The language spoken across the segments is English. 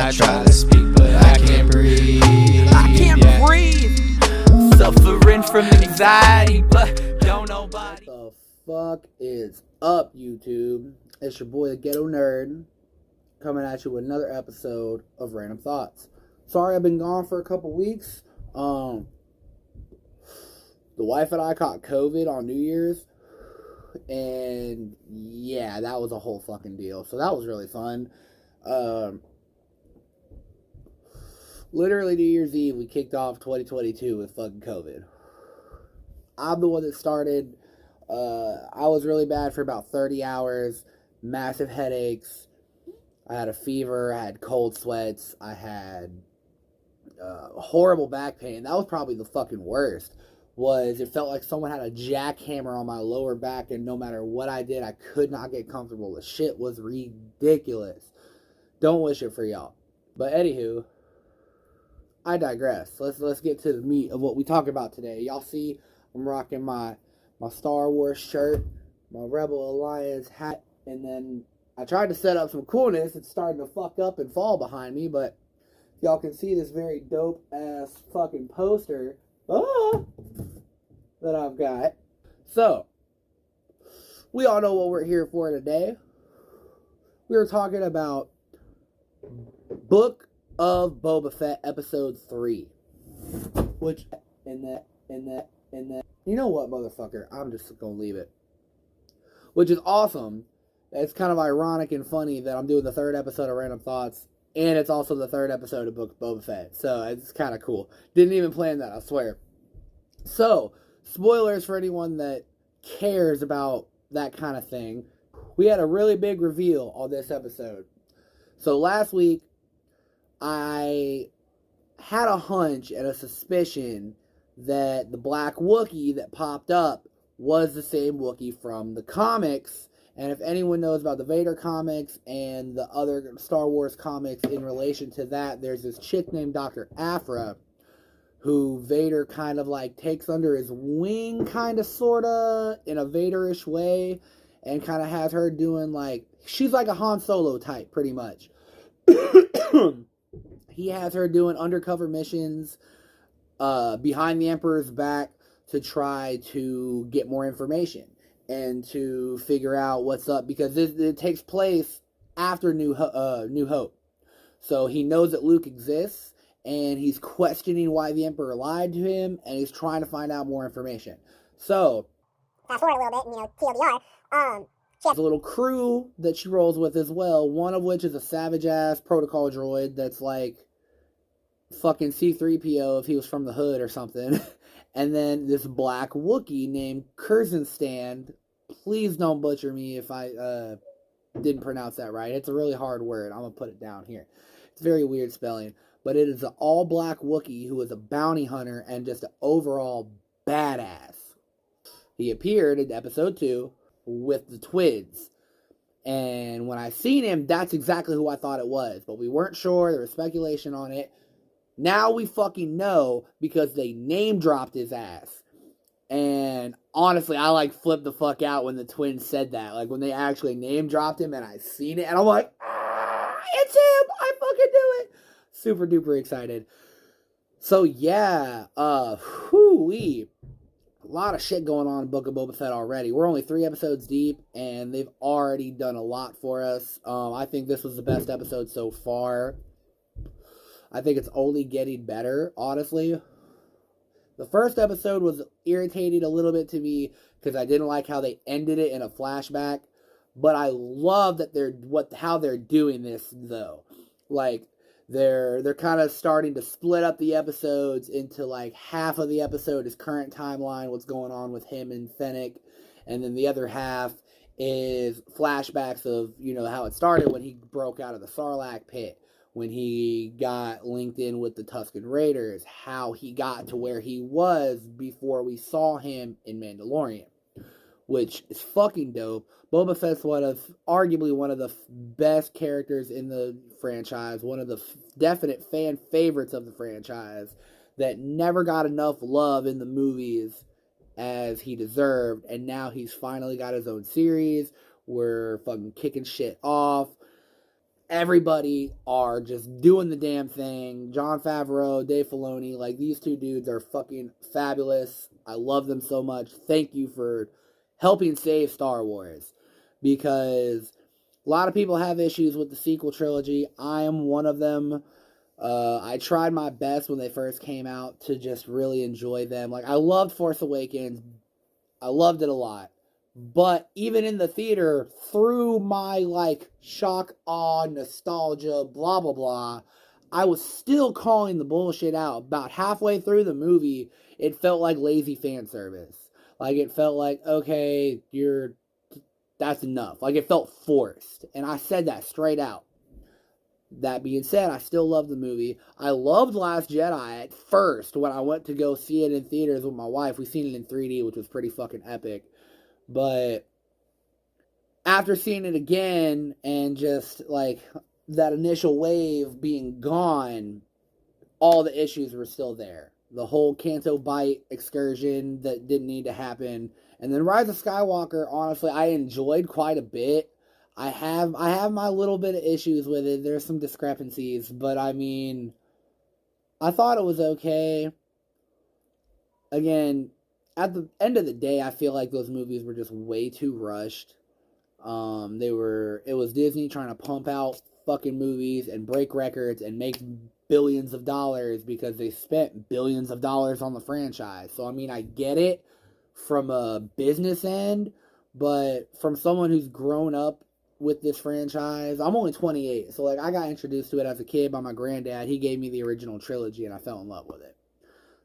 I try to speak, but I can't breathe. I can't breathe. Suffering from anxiety, but don't nobody. What the fuck is up, YouTube? It's your boy, the Ghetto Nerd, coming at you with another episode of Random Thoughts. Sorry I've been gone for a couple weeks. The wife and I caught COVID on New Year's, and yeah, that was a whole fucking deal. So that was really fun. Literally New Year's Eve, we kicked off 2022 with fucking COVID. I'm the one that started. I was really bad for about 30 hours, massive headaches. I had a fever, I had cold sweats, I had horrible back pain. That was probably the fucking worst. It felt like someone had a jackhammer on my lower back, and no matter what I did, I could not get comfortable. The shit was ridiculous. Don't wish it for y'all. But anywho, I digress. Let's get to the meat of what we talk about today. Y'all see I'm rocking my Star Wars shirt, my Rebel Alliance hat, and then I tried to set up some coolness. It's starting to fuck up and fall behind me, but y'all can see this very dope ass fucking poster that I've got. So, we all know what we're here for today. We were talking about Book of Boba Fett episode 3, which in that you know what, motherfucker, I'm just gonna leave it, which is awesome. It's kind of ironic and funny that I'm doing the third episode of Random Thoughts, and it's also the third episode of Book of Boba Fett, so it's kind of cool. Didn't even plan that, I swear. So, spoilers for anyone that cares about that kind of thing. We had a really big reveal on this episode. So last week, I had a hunch and a suspicion that the black Wookiee that popped up was the same Wookiee from the comics. And if anyone knows about the Vader comics and the other Star Wars comics in relation to that, there's this chick named Dr. Aphra, who Vader kind of like takes under his wing, kind of, sort of, in a Vader-ish way, and kind of has her doing like, she's like a Han Solo type, pretty much. He has her doing undercover missions behind the Emperor's back to try to get more information and to figure out what's up, because it takes place after New Hope. So he knows that Luke exists, and he's questioning why the Emperor lied to him, and he's trying to find out more information. So, fast forward a little bit, TLDR, she has a little crew that she rolls with as well, one of which is a savage-ass protocol droid that's like fucking C-3PO if he was from the hood or something. And then this black Wookiee named Kurzenstand. Please don't butcher me if I didn't pronounce that right. It's a really hard word. I'm going to put it down here. It's very weird spelling. But it is an all-black Wookiee who is a bounty hunter and just an overall badass. He appeared in episode 2 with the twins. And when I seen him, that's exactly who I thought it was. But we weren't sure. There was speculation on it. Now we fucking know, because they name-dropped his ass. And honestly, I like flipped the fuck out when the twins said that. Like when they actually name-dropped him and I seen it. And I'm like, it's him! I fucking knew it! Super duper excited. So yeah, a lot of shit going on in Book of Boba Fett already. We're only 3 episodes deep, and they've already done a lot for us. I think this was the best episode so far. I think it's only getting better, honestly. The first episode was irritating a little bit to me because I didn't like how they ended it in a flashback. But I love that how they're doing this though. Like they're kind of starting to split up the episodes into like half of the episode is current timeline, what's going on with him and Fennec, and then the other half is flashbacks of, you know, how it started when he broke out of the Sarlacc pit, when he got linked in with the Tusken Raiders, how he got to where he was before we saw him in Mandalorian, which is fucking dope. Boba Fett's arguably one of the best characters in the franchise, one of the definite fan favorites of the franchise, that never got enough love in the movies as he deserved, and now he's finally got his own series. We're fucking kicking shit off. everybody are just doing the damn thing. Jon Favreau, Dave Filoni, like, these two dudes are fucking fabulous. I love them so much. Thank you for helping save Star Wars, because a lot of people have issues with the sequel trilogy. I am one of them. I tried my best when they first came out to just really enjoy them. Like, I loved Force Awakens. I loved it a lot. But even in the theater, through my, like, shock, awe, nostalgia, blah, blah, blah, I was still calling the bullshit out. About halfway through the movie, it felt like lazy fan service. Like, it felt like, okay, that's enough. Like, it felt forced. And I said that straight out. That being said, I still love the movie. I loved Last Jedi at first when I went to go see it in theaters with my wife. We seen it in 3D, which was pretty fucking epic. But after seeing it again and just, like, that initial wave being gone, all the issues were still there. The whole Canto Bight excursion that didn't need to happen. And then Rise of Skywalker, honestly, I enjoyed quite a bit. I have my little bit of issues with it. There's some discrepancies, but I mean, I thought it was okay. Again, at the end of the day, I feel like those movies were just way too rushed. It was Disney trying to pump out fucking movies and break records and make billions of dollars because they spent billions of dollars on the franchise. So, I mean, I get it from a business end, but from someone who's grown up with this franchise, I'm only 28, so, like, I got introduced to it as a kid by my granddad. He gave me the original trilogy, and I fell in love with it.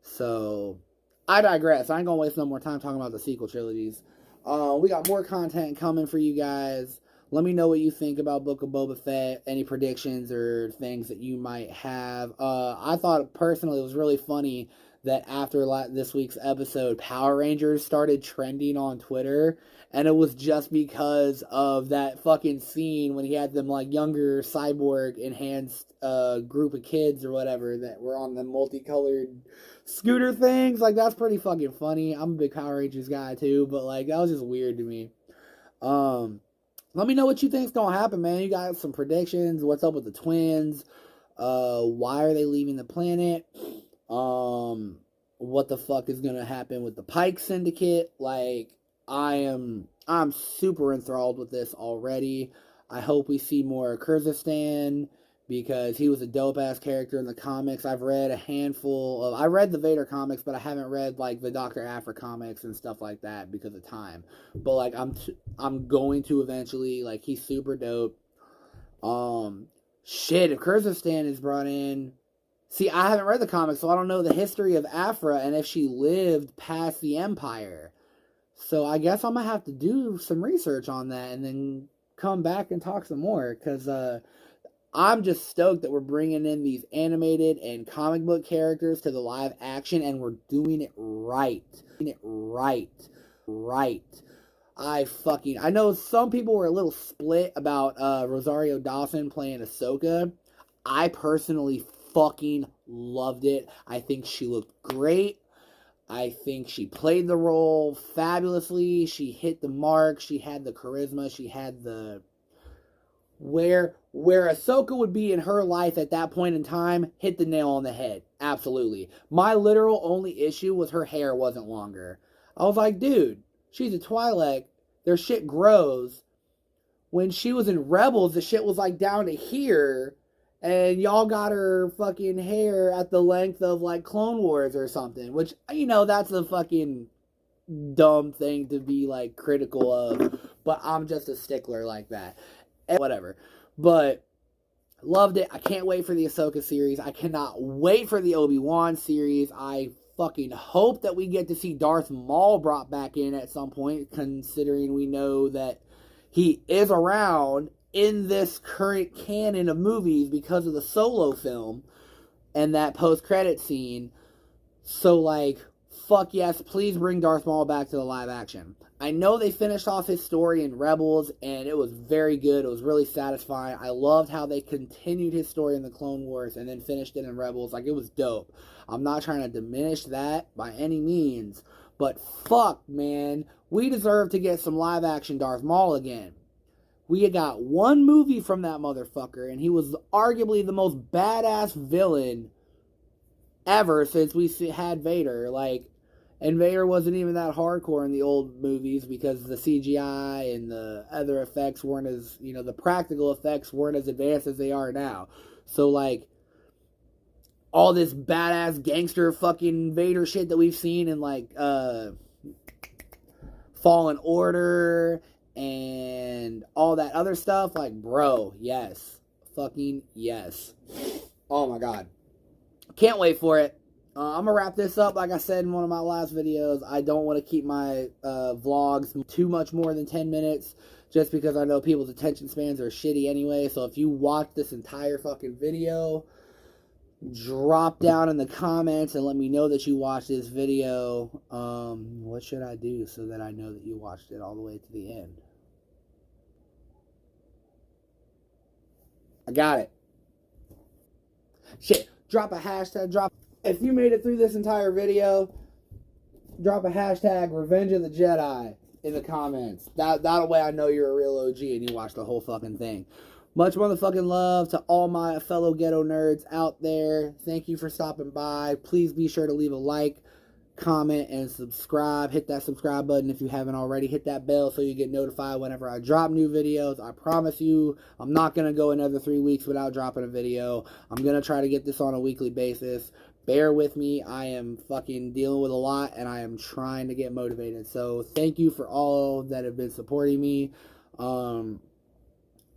So, I digress. I ain't gonna waste no more time talking about the sequel trilogies. We got more content coming for you guys. Let me know what you think about Book of Boba Fett, any predictions or things that you might have. I thought, personally, it was really funny that after this week's episode, Power Rangers started trending on Twitter, and it was just because of that fucking scene when he had them, like, younger cyborg enhanced group of kids or whatever that were on the multicolored scooter things. Like, that's pretty fucking funny. I'm a big Power Rangers guy too, but, like, that was just weird to me. Let me know what you think's gonna happen, man. You got some predictions? What's up with the twins? Why are they leaving the planet? What the fuck is gonna happen with the Pike Syndicate? Like, I'm super enthralled with this already. I hope we see more Kyrgyzstan, because he was a dope-ass character in the comics. I've read I read the Vader comics, but I haven't read, like, the Dr. Aphra comics and stuff like that because of time. But, like, I'm going to eventually. Like, he's super dope. Shit, if Kyrgyzstan is brought in... See, I haven't read the comics, so I don't know the history of Aphra and if she lived past the Empire. So I guess I'm going to have to do some research on that and then come back and talk some more, because I'm just stoked that we're bringing in these animated and comic book characters to the live action, and we're doing it right. I know some people were a little split about Rosario Dawson playing Ahsoka. I personally fucking loved it. I think she looked great. I think she played the role fabulously. She hit the mark. She had the charisma. She had the... Where Ahsoka would be in her life at that point in time, hit the nail on the head. Absolutely. My literal only issue was her hair wasn't longer. I was like, dude, she's a Twi'lek. Their shit grows. When she was in Rebels, the shit was, like, down to here, and y'all got her fucking hair at the length of, like, Clone Wars or something, which, you know, that's a fucking dumb thing to be, like, critical of, but I'm just a stickler like that. And whatever. But loved it. I can't wait for the Ahsoka series. I cannot wait for the Obi-Wan series. I fucking hope that we get to see Darth Maul brought back in at some point, considering we know that he is around in this current canon of movies because of the Solo film and that post-credit scene. So, like, fuck yes, please bring Darth Maul back to the live action. I know they finished off his story in Rebels, and it was very good. It was really satisfying. I loved how they continued his story in the Clone Wars and then finished it in Rebels. Like, it was dope. I'm not trying to diminish that by any means, but fuck, man. We deserve to get some live-action Darth Maul again. We got one movie from that motherfucker, and he was arguably the most badass villain ever since we had Vader. Like, and Vader wasn't even that hardcore in the old movies because the CGI and the other effects weren't as, you know, the practical effects weren't as advanced as they are now. So, like, all this badass gangster fucking Vader shit that we've seen in, like, Fallen Order and all that other stuff, like, bro, yes. Fucking yes. Oh my god. Can't wait for it. I'm going to wrap this up. Like I said in one of my last videos, I don't want to keep my vlogs too much more than 10 minutes just because I know people's attention spans are shitty anyway. So if you watch this entire fucking video, drop down in the comments and let me know that you watched this video. What should I do so that I know that you watched it all the way to the end? I got it. Shit. Drop a hashtag. If you made it through this entire video, drop a hashtag Revenge of the Jedi in the comments. That way I know you're a real OG and you watched the whole fucking thing. Much motherfucking love to all my fellow ghetto nerds out there. Thank you for stopping by. Please be sure to leave a like, comment, and subscribe. Hit that subscribe button if you haven't already. Hit that bell so you get notified whenever I drop new videos. I promise you, I'm not going to go another 3 weeks without dropping a video. I'm going to try to get this on a weekly basis. Bear with me. I am fucking dealing with a lot, and I am trying to get motivated. So thank you for all that have been supporting me. On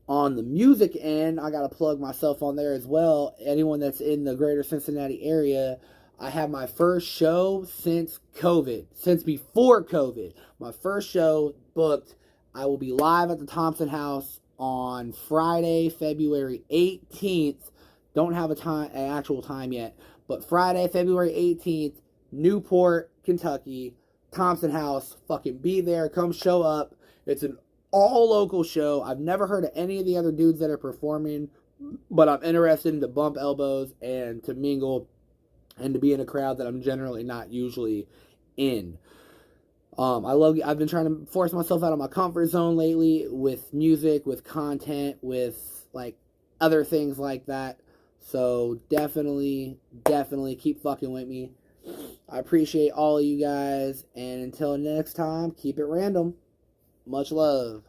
the music end, I got to plug myself on there as well. Anyone that's in the greater Cincinnati area, I have my first show since COVID, since before COVID. My first show booked. I will be live at the Thompson House on Friday, February 18th. Don't have an actual time yet, but Friday, February 18th, Newport, Kentucky, Thompson House. Fucking be there. Come show up. It's an all local show. I've never heard of any of the other dudes that are performing, but I'm interested to bump elbows and to mingle and to be in a crowd that I'm generally not usually in. I've been trying to force myself out of my comfort zone lately with music, with content, with like other things like that. So definitely keep fucking with me. I appreciate all of you guys, and until next time, keep it random. Much love.